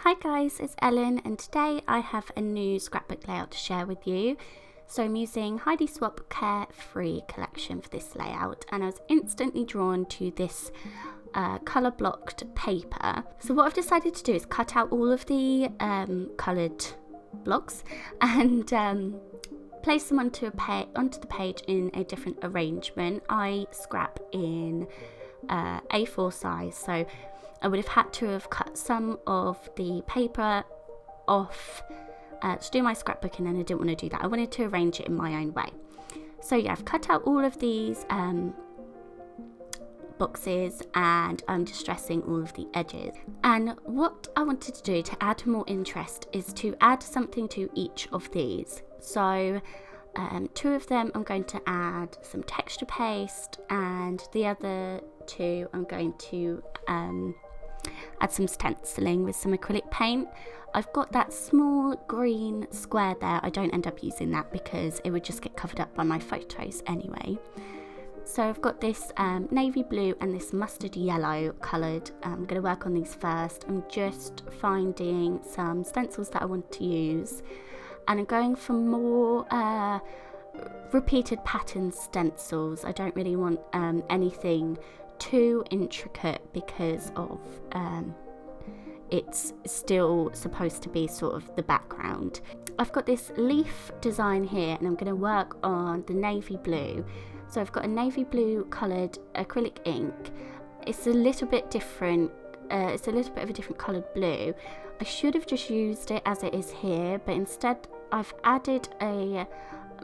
Hi guys, it's Ellen and today I have a new scrapbook layout to share with you. So I'm using Heidi Swap Carefree collection for this layout, and I was instantly drawn to this colour blocked paper. So what I've decided to do is cut out all of the coloured blocks and place them onto the page in a different arrangement. I scrap in A4 size, so I would have had to have cut some of the paper off to do my scrapbooking, and I didn't want to do that. I wanted to arrange it in my own way. So yeah, I've cut out all of these boxes and I'm distressing all of the edges. And what I wanted to do to add more interest is to add something to each of these. So two of them I'm going to add some texture paste, and the other two I'm going to add some stenciling with some acrylic paint. I've got that small green square there. I don't end up using that because it would just get covered up by my photos anyway. So I've got this navy blue and this mustard yellow coloured. I'm going to work on these first. I'm just finding some stencils that I want to use, and I'm going for more repeated pattern stencils. I don't really want anything too intricate because of it's still supposed to be sort of the background. I've got this leaf design here and I'm going to work on the navy blue. So I've got a navy blue coloured acrylic ink. It's a little bit different, it's a little bit of a different coloured blue. I should have just used it as it is here, but instead I've added a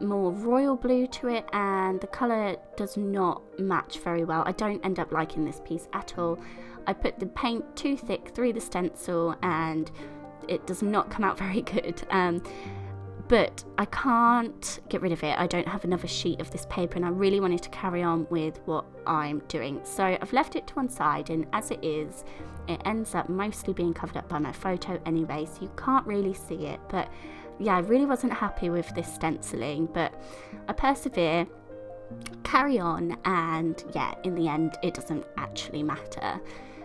more royal blue to it, and the colour does not match very well. I don't end up liking this piece at all. I put the paint too thick through the stencil and it does not come out very good, but I can't get rid of it. I don't have another sheet of this paper and I really wanted to carry on with what I'm doing, so I've left it to one side, and as it is, it ends up mostly being covered up by my photo anyway, so you can't really see it. But yeah, I really wasn't happy with this stenciling, but I persevere, carry on, and yeah, in the end it doesn't actually matter.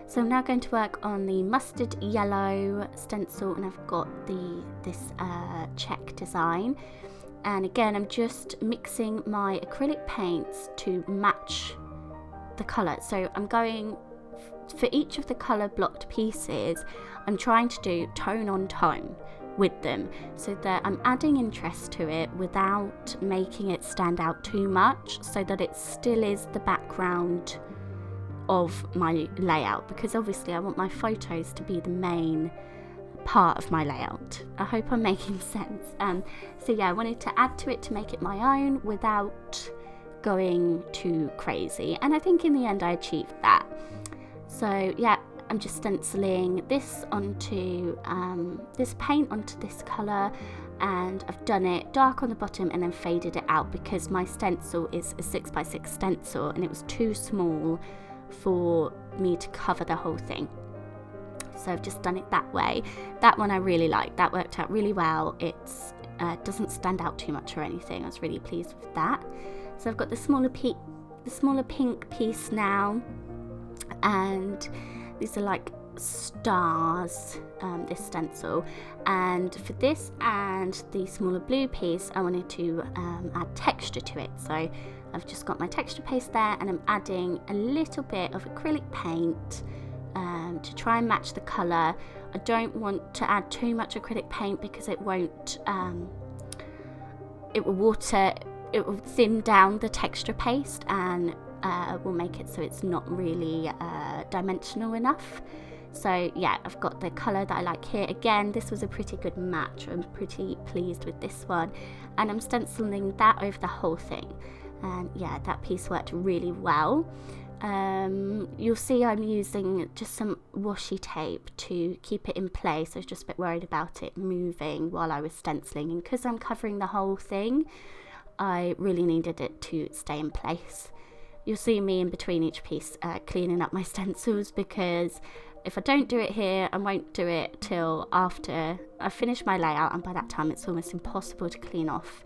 So I'm now going to work on the mustard yellow stencil, and I've got this check design, and again I'm just mixing my acrylic paints to match the colour. So I'm going for each of the colour blocked pieces, I'm trying to do tone on tone with them so that I'm adding interest to it without making it stand out too much, so that it still is the background of my layout, because obviously I want my photos to be the main part of my layout. I hope I'm making sense. So yeah, I wanted to add to it to make it my own without going too crazy, and I think in the end I achieved that. So yeah, I'm just stenciling this onto this paint onto this colour, and I've done it dark on the bottom and then faded it out because my stencil is a 6x6 stencil and it was too small for me to cover the whole thing. So I've just done it that way. That one I really like. That worked out really well. It doesn't stand out too much or anything. I was really pleased with that. So I've got the smaller pink piece now, and these are like stars, this stencil, and for this and the smaller blue piece I wanted to add texture to it. So I've just got my texture paste there, and I'm adding a little bit of acrylic paint to try and match the colour. I don't want to add too much acrylic paint because it won't it will thin down the texture paste and will make it so it's not really dimensional enough. So yeah, I've got the colour that I like here. Again, this was a pretty good match. I'm pretty pleased with this one, and I'm stenciling that over the whole thing, and yeah, that piece worked really well. You'll see I'm using just some washi tape to keep it in place. I was just a bit worried about it moving while I was stenciling, and because I'm covering the whole thing, I really needed it to stay in place. You'll see me in between each piece cleaning up my stencils, because if I don't do it here, I won't do it till after I finish my layout, and by that time it's almost impossible to clean off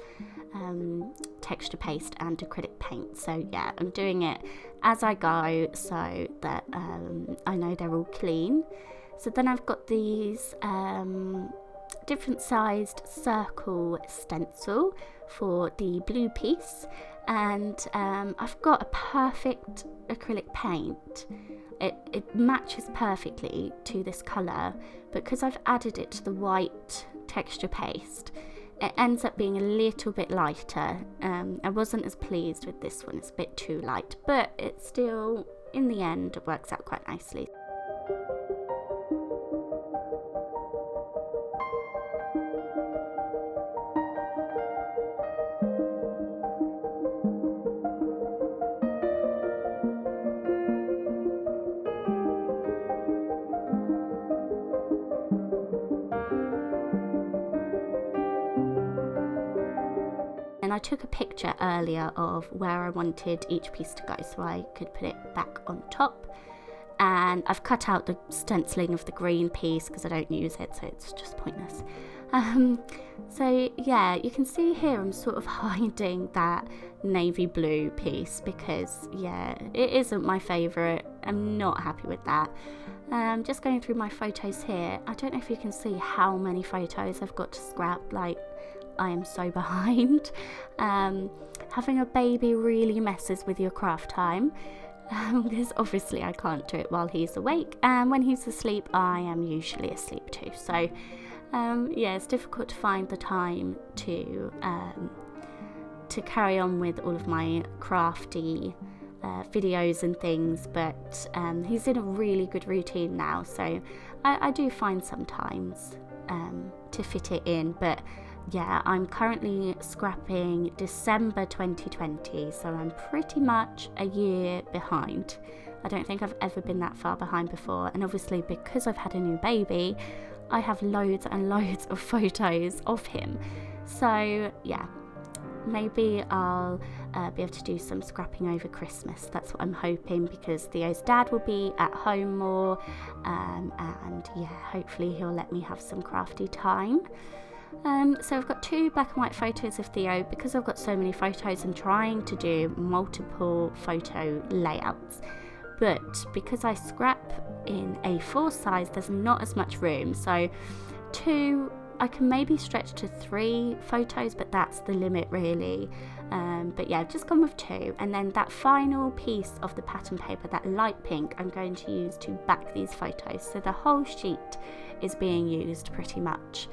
texture paste and acrylic paint. So yeah, I'm doing it as I go so that I know they're all clean. So then I've got these different sized circle stencil for the blue piece, and I've got a perfect acrylic paint. It matches perfectly to this colour, but because I've added it to the white texture paste, it ends up being a little bit lighter. I wasn't as pleased with this one, it's a bit too light, but it still, in the end, it works out quite nicely. And I took a picture earlier of where I wanted each piece to go so I could put it back on top. And I've cut out the stenciling of the green piece because I don't use it, so it's just pointless. So yeah, you can see here I'm sort of hiding that navy blue piece because yeah, it isn't my favourite. I'm not happy with that. Just going through my photos here, I don't know if you can see how many photos I've got to scrap. Like, I am so behind. Having a baby really messes with your craft time, because obviously I can't do it while he's awake, and when he's asleep I am usually asleep too, so yeah, it's difficult to find the time to carry on with all of my crafty videos and things, but he's in a really good routine now, so I do find sometimes to fit it in. But yeah, I'm currently scrapping December 2020, so I'm pretty much a year behind. I don't think I've ever been that far behind before, and obviously because I've had a new baby, I have loads and loads of photos of him. So yeah, maybe I'll be able to do some scrapping over Christmas. That's what I'm hoping, because Theo's dad will be at home more, and yeah, hopefully he'll let me have some crafty time. So I've got 2 black and white photos of Theo. Because I've got so many photos, I'm trying to do multiple photo layouts, but because I scrap in A4 size, there's not as much room, so 2, I can maybe stretch to 3 photos, but that's the limit really. But yeah, I've just gone with 2, and then that final piece of the pattern paper, that light pink, I'm going to use to back these photos, so the whole sheet is being used pretty much.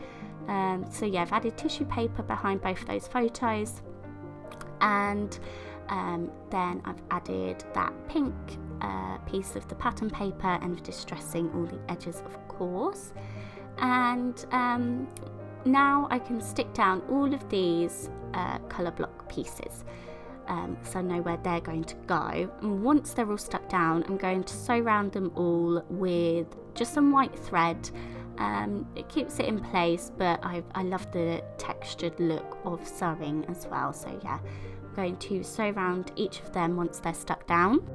So yeah, I've added tissue paper behind both of those photos, and then I've added that pink piece of the pattern paper and distressing all the edges, of course. And now I can stick down all of these colour block pieces, so I know where they're going to go. And once they're all stuck down, I'm going to sew around them all with just some white thread. It keeps it in place, but I love the textured look of sewing as well, so yeah, I'm going to sew around each of them once they're stuck down.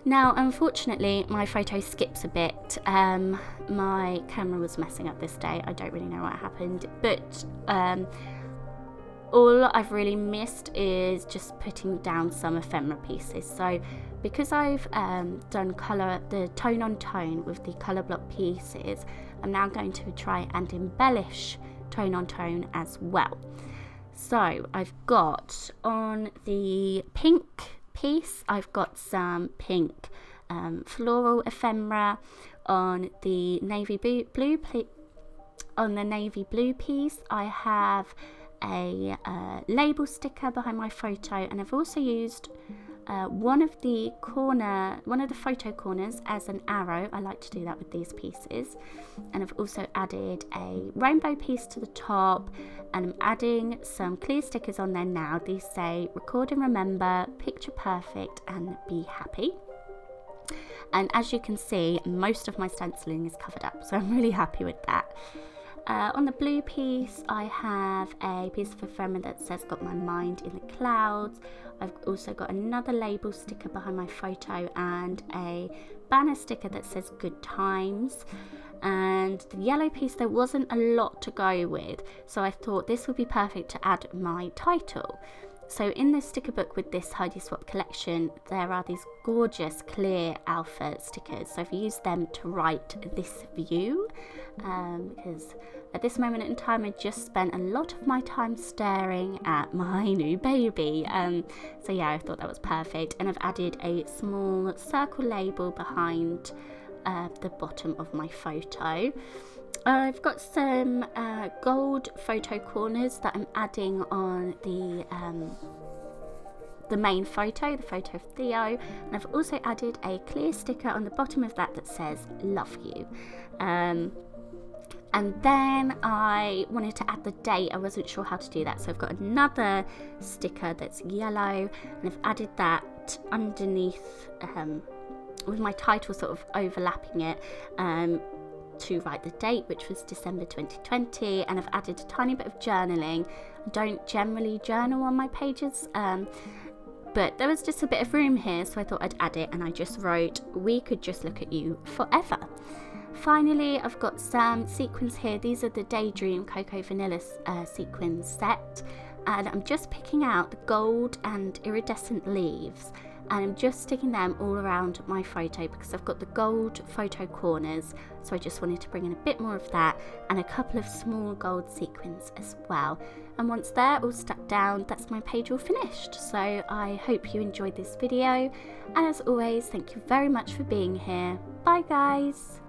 Now, unfortunately, my photo skips a bit. My camera was messing up this day. I don't really know what happened, but all I've really missed is just putting down some ephemera pieces. So because I've done the tone on tone with the colour block pieces, I'm now going to try and embellish tone on tone as well. So I've got on the pink piece, I've got some pink floral ephemera. On the navy blue piece, I have a label sticker behind my photo, and I've also used one of the photo corners as an arrow. I like to do that with these pieces, and I've also added a rainbow piece to the top, and I'm adding some clear stickers on there now. These say record and remember, picture perfect, and be happy. And as you can see, most of my stenciling is covered up, so I'm really happy with that. On the blue piece, I have a piece of ephemera that says "Got my mind in the clouds." I've also got another label sticker behind my photo and a banner sticker that says "Good Times." And the yellow piece, there wasn't a lot to go with, so I thought this would be perfect to add my title. So in the sticker book with this Heidi Swap collection, there are these gorgeous clear alpha stickers. So I've used them to write this view, because at this moment in time, I just spent a lot of my time staring at my new baby. So yeah, I thought that was perfect. And I've added a small circle label behind the bottom of my photo. I've got some gold photo corners that I'm adding on the main photo, the photo of Theo, and I've also added a clear sticker on the bottom of that says "Love You." And then I wanted to add the date. I wasn't sure how to do that, so I've got another sticker that's yellow, and I've added that underneath with my title sort of overlapping it, to write the date, which was December 2020. And I've added a tiny bit of journaling. I don't generally journal on my pages, but there was just a bit of room here, so I thought I'd add it, and I just wrote, "We could just look at you forever." Finally, I've got some sequins here. These are the Daydream Cocoa Vanilla sequins set, and I'm just picking out the gold and iridescent leaves, and I'm just sticking them all around my photo because I've got the gold photo corners, so I just wanted to bring in a bit more of that and a couple of small gold sequins as well. And once they're all stuck down, that's my page all finished. So I hope you enjoyed this video, and as always, thank you very much for being here. Bye guys!